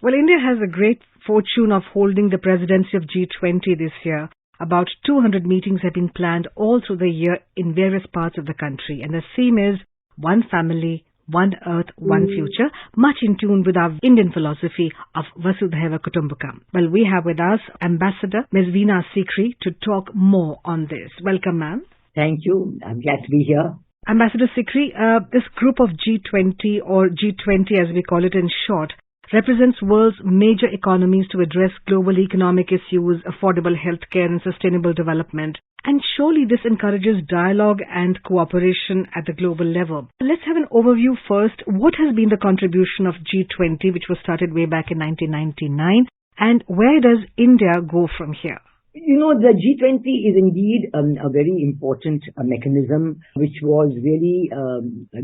Well, India has a great fortune of holding the presidency of G20 this year. About 200 meetings have been planned all through the year in various parts of the country. And the theme is One Family, One Earth, One Future, much in tune with our Indian philosophy of Vasudhaiva Kutumbakam. Well, we have with us Ambassador Ms. Veena Sikri to talk more on this. Welcome, ma'am. Thank you. I'm glad to be here. Ambassador Sikri, this group of G20 or G20 as we call it in short, represents world's major economies to address global economic issues, affordable healthcare and sustainable development. And surely this encourages dialogue and cooperation at the global level. Let's have an overview first. What has been the contribution of G20, which was started way back in 1999, and where does India go from here? You know, the G20 is indeed a very important mechanism which was really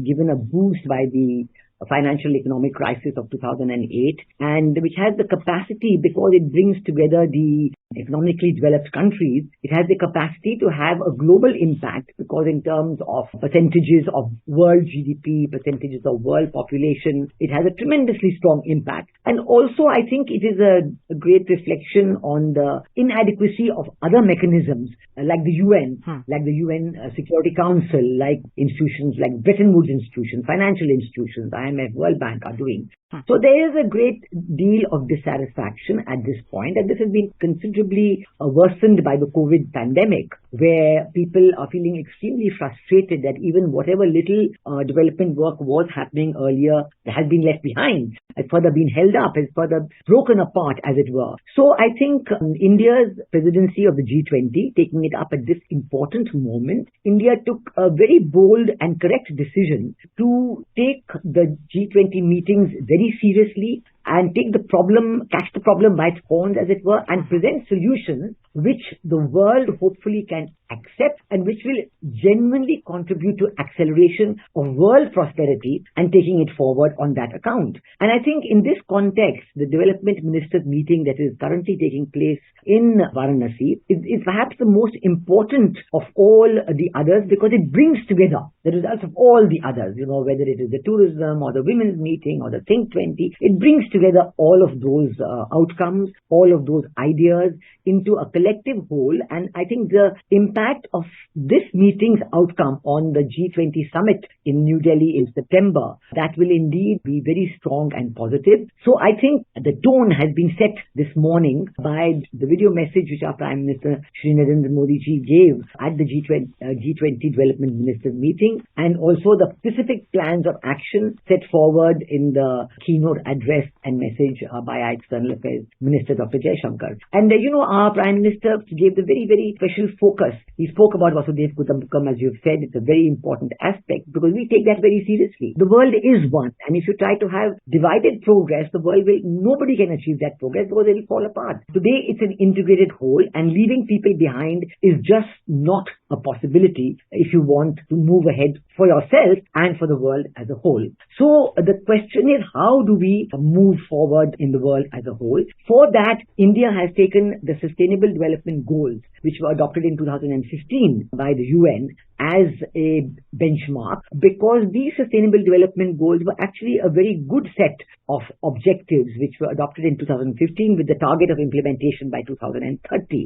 given a boost by the financial economic crisis of 2008, and which has the capacity, because it brings together the economically developed countries, it has the capacity to have a global impact, because in terms of percentages of world GDP, percentages of world population, it has a tremendously strong impact. And also I think it is a great reflection on the inadequacy of other mechanisms like the UN, like the UN Security Council, like institutions like Bretton Woods institutions, financial institutions, IMF, World Bank are doing. So there is a great deal of dissatisfaction at this point, and this has been considerably worsened by the COVID pandemic, where people are feeling extremely frustrated that even whatever little development work was happening earlier has been left behind, has further been held up, has further broken apart, as it were. So I think India's presidency of the G20, taking it up at this important moment, India took a very bold and correct decision to take the G20 meetings very seriously and take the problem, catch the problem by its horns, as it were, and present solutions which the world hopefully can accept and which will genuinely contribute to acceleration of world prosperity and taking it forward on that account. And I think in this context, the development ministers meeting that is currently taking place in Varanasi is perhaps the most important of all the others, because it brings together the results of all the others, you know, whether it is the tourism or the women's meeting or the Think 20, it brings together all of those outcomes, all of those ideas into a collective whole. And I think the impact of this meeting's outcome on the G20 summit in New Delhi in September, that will indeed be very strong and positive. So I think the tone has been set this morning by the video message which our Prime Minister Shri Narendra Modi ji gave at the G20 Development Ministers meeting, and also the specific plans of action set forward in the keynote address and message by our External Affairs Minister Dr. Jaishankar. And our Prime Minister gave the very, very special focus. He spoke about Vasudhaiva Kutumbakam, as you've said. It's a very important aspect because we take that very seriously. The world is one, and if you try to have divided progress, nobody can achieve that progress because it will fall apart. Today, it's an integrated whole, and leaving people behind is just not a possibility if you want to move ahead for yourself and for the world as a whole. So the question is, how do we move forward in the world as a whole? For that, India has taken the Sustainable Development Goals, which were adopted in 2015 by the UN, as a benchmark, because these Sustainable Development Goals were actually a very good set of objectives which were adopted in 2015 with the target of implementation by 2030.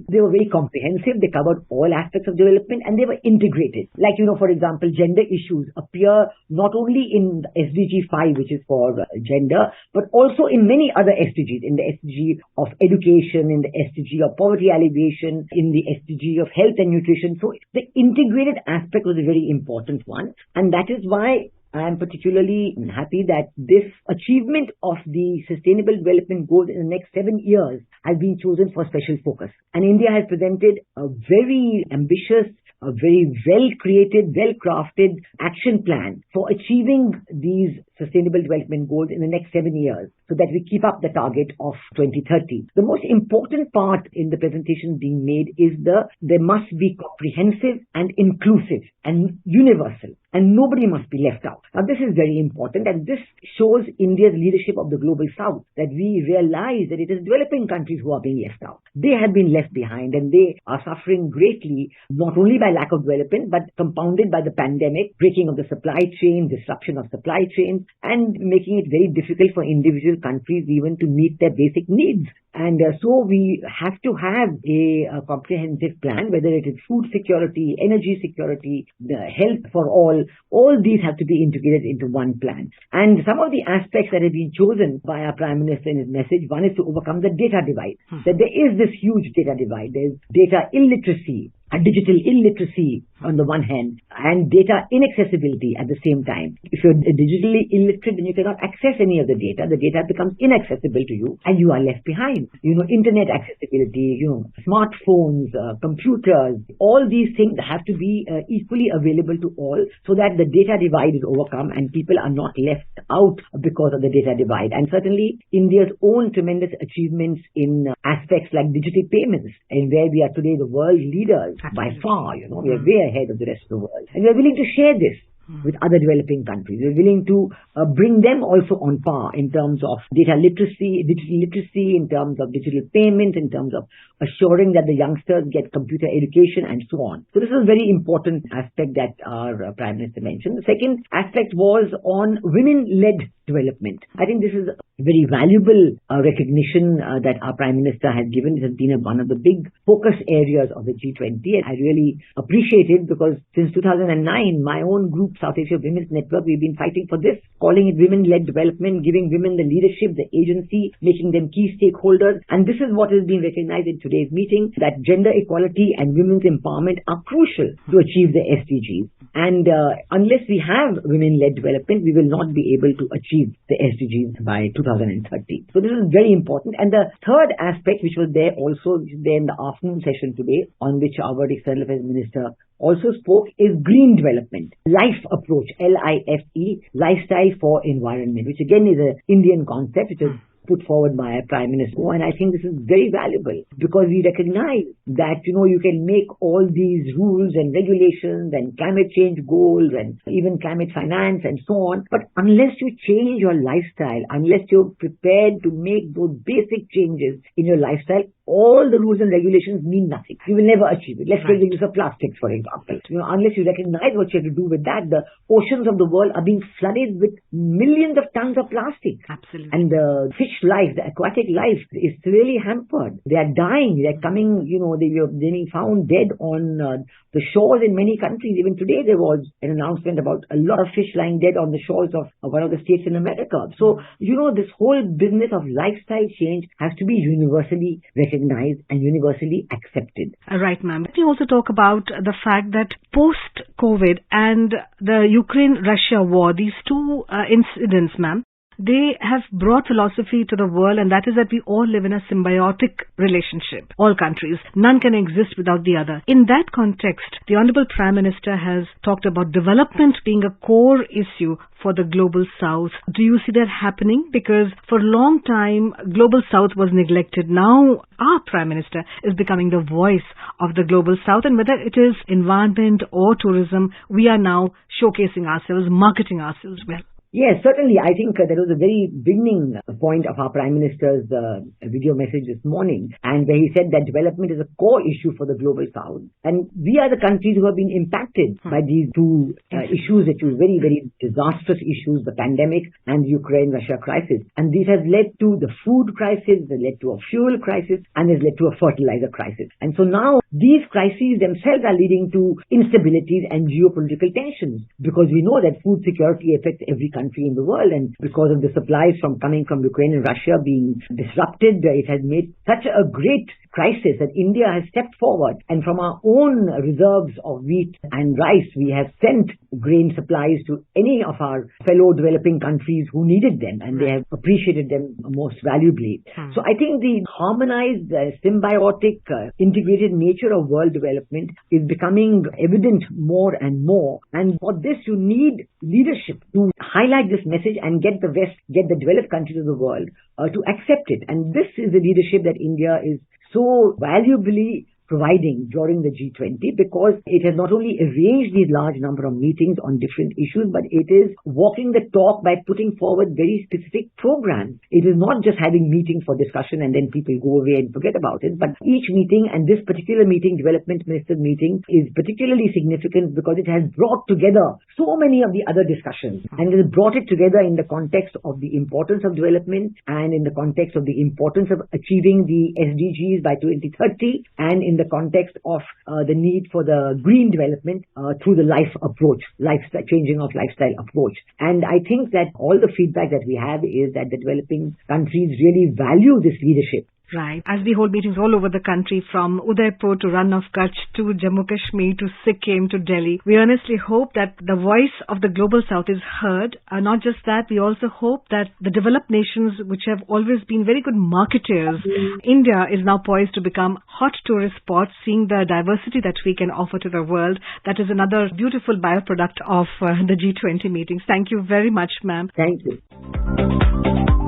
They were very comprehensive. They covered all aspects of development and they were integrated. Like, for example, gender issues appear not only in SDG 5, which is for gender, but also in many other SDGs, in the SDG of education, in the SDG of poverty alleviation, in the SDG of health and nutrition. So the integrated aspect was a very important one, and that is why I am particularly happy that this achievement of the Sustainable Development Goals in the next 7 years has been chosen for special focus. And India has presented a very ambitious, a very well-created, well-crafted action plan for achieving these Sustainable Development Goals in the next 7 years, so that we keep up the target of 2030. The most important part in the presentation being made is there must be comprehensive and inclusive and universal. and nobody must be left out. Now, this is very important, and this shows India's leadership of the global south, that we realize that it is developing countries who are being left out. They have been left behind, and they are suffering greatly, not only by lack of development, but compounded by the pandemic, breaking of the supply chain, disruption of supply chains, and making it very difficult for individual countries even to meet their basic needs. And so we have to have a comprehensive plan, whether it is food security, energy security, the health for all these have to be integrated into one plan. And some of the aspects that have been chosen by our Prime Minister in his message, one is to overcome the data divide. That there is this huge data divide. There's data illiteracy, digital illiteracy on the one hand, and data inaccessibility at the same time. If you're digitally illiterate, then you cannot access any of the data. The data becomes inaccessible to you, and you are left behind. Internet accessibility, smartphones, computers, all these things have to be equally available to all, so that the data divide is overcome and people are not left out because of the data divide. And certainly India's own tremendous achievements in aspects like digital payments, and where we are today the world leaders by far, we are way ahead of the rest of the world. And we are willing to share this with other developing countries. We're willing to bring them also on par in terms of data literacy, digital literacy, in terms of digital payment, in terms of assuring that the youngsters get computer education and so on. So this is a very important aspect that our Prime Minister mentioned. The second aspect was on women-led development. I think this is a very valuable recognition that our Prime Minister has given. It has been one of the big focus areas of the G20, and I really appreciate it, because since 2009, my own group, South Asia Women's Network, we've been fighting for this, calling it women-led development, giving women the leadership, the agency, making them key stakeholders. And this is what has been recognized in today's meeting, that gender equality and women's empowerment are crucial to achieve the SDGs. And unless we have women-led development, we will not be able to achieve the SDGs by 2030. So this is very important. And the third aspect, which was there also there in the afternoon session today, on which our External Affairs Minister also spoke, is green development, life approach, LIFE, lifestyle for environment, which again is an Indian concept, which is put forward by a Prime Minister. And I think this is very valuable, because we recognize that, you can make all these rules and regulations and climate change goals and even climate finance and so on. But unless you change your lifestyle, unless you're prepared to make those basic changes in your lifestyle, all the rules and regulations mean nothing. You will never achieve it. Let's take the use of plastics, for example. Unless you recognize what you have to do with that, the oceans of the world are being flooded with millions of tons of plastic. Absolutely. And the fish life, the aquatic life is really hampered. They are dying. They're coming, they're being found dead on the shores in many countries. Even today there was an announcement about a lot of fish lying dead on the shores of one of the states in America. So, this whole business of lifestyle change has to be universally recognized and universally accepted. Right, ma'am. Let me also talk about the fact that post-COVID and the Ukraine-Russia war, these two incidents, ma'am, they have brought philosophy to the world, and that is that we all live in a symbiotic relationship, all countries. None can exist without the other. In that context, the Honorable Prime Minister has talked about development being a core issue for the Global South. Do you see that happening? Because for a long time, Global South was neglected. Now, our Prime Minister is becoming the voice of the Global South, and whether it is environment or tourism, we are now showcasing ourselves, marketing ourselves well. Yes, certainly. I think that was a very beginning point of our Prime Minister's video message this morning, and where he said that development is a core issue for the Global South. And we are the countries who have been impacted by these two issues, that were very, very disastrous issues, the pandemic and the Ukraine-Russia crisis. And these have led to the food crisis, has led to a fuel crisis, and has led to a fertilizer crisis. And so now these crises themselves are leading to instabilities and geopolitical tensions, because we know that food security affects every country in the world, and because of the supplies coming from Ukraine and Russia being disrupted, it has made such a great crisis that India has stepped forward, and from our own reserves of wheat and rice, we have sent grain supplies to any of our fellow developing countries who needed them, and they have appreciated them most valuably. So I think the harmonized, symbiotic, integrated nature of world development is becoming evident more and more, and for this you need leadership to highlight this message and get the developed countries of the world to accept it. And this is the leadership that India is so valuably providing during the G20, because it has not only arranged these large number of meetings on different issues, but it is walking the talk by putting forward very specific programs. It is not just having meetings for discussion and then people go away and forget about it, but each meeting, and this particular meeting, Development Minister meeting, is particularly significant because it has brought together so many of the other discussions, and it has brought it together in the context of the importance of development and in the context of the importance of achieving the SDGs by 2030, and in the context of the need for the green development through the changing of lifestyle approach. And I think that all the feedback that we have is that the developing countries really value this leadership. Right. As we hold meetings all over the country, from Udaipur to Rann of Kutch to Jammu Kashmir to Sikkim to Delhi, we earnestly hope that the voice of the global south is heard. Not just that, we also hope that the developed nations, which have always been very good marketers, India is now poised to become hot tourist spot, seeing the diversity that we can offer to the world. That is another beautiful byproduct of the G20 meetings. Thank you very much, ma'am. Thank you.